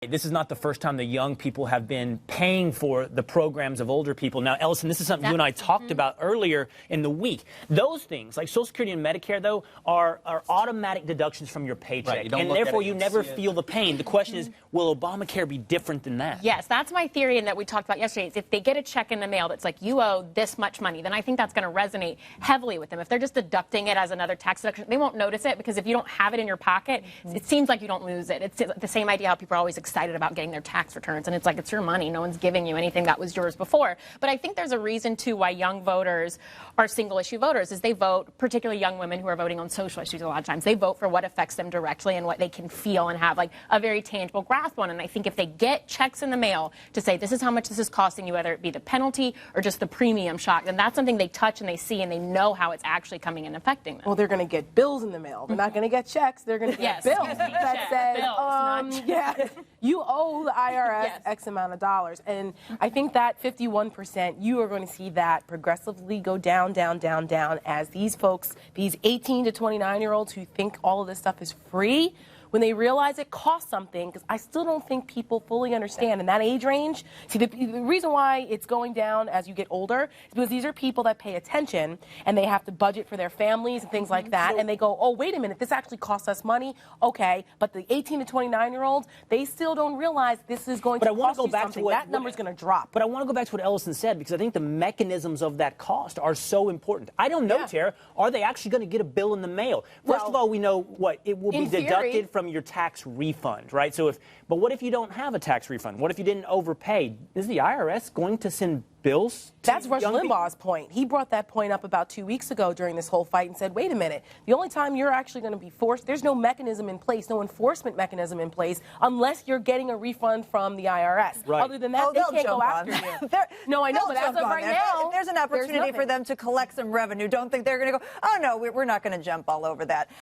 This is not the first time the young people have been paying for the programs of older people. Now, Ellison, this is something you and I talked about earlier in the week. Those things, like Social Security and Medicare, though, are automatic deductions from your paycheck. And therefore, you never feel the pain. The question is, will Obamacare be different than that? Yes, that's my theory, and that we talked about yesterday. Is if they get a check in the mail that's like, you owe this much money, then I think that's going to resonate heavily with them. If they're just deducting it as another tax deduction, they won't notice it, because if you don't have it in your pocket, it seems like you don't lose it. It's the same idea how people are always excited about getting their tax returns, and it's like, it's your money. No one's giving you anything that was yours before. But I think there's a reason, too, why young voters are single-issue voters, is they vote, particularly young women who are voting on social issues a lot of times, they vote for what affects them directly and what they can feel and have like a very tangible grasp on. And I think if they get checks in the mail to say, this is how much this is costing you, whether it be the penalty or just the premium shock, then that's something they touch and they see and they know how it's actually coming and affecting them. Well, they're going to get bills in the mail. They're not going to get checks. They're going to get bills that says, you owe the IRS X amount of dollars. And I think that 51%, you are going to see that progressively go down, down, down, down as these folks, these 18 to 29-year-olds who think all of this stuff is free, when they realize it costs something, because I still don't think people fully understand in that age range. See, the reason why it's going down as you get older is because these are people that pay attention and they have to budget for their families and things like that. And they go, oh, wait a minute, this actually costs us money. Okay, but the 18 to 29-year-olds, they still don't realize this is going to cost you something. That number's going to drop. But I want to go back to what Ellison said, because I think the mechanisms of that cost are so important. I don't know, Tara, are they actually going to get a bill in the mail? First of all, we know what it will be deducted from your tax refund, right? But what if you don't have a tax refund? What if you didn't overpay? Is the IRS going to send bills? That's Rush Limbaugh's point. He brought that point up about 2 weeks ago during this whole fight and said, wait a minute, the only time you're actually going to be forced, there's no mechanism in place, no enforcement mechanism in place, unless you're getting a refund from the IRS. Right. Other than that, they can't go after you. No, I know, but as of right now, there's an opportunity for them to collect some revenue. Don't think they're going to go, oh, no, we're not going to jump all over that.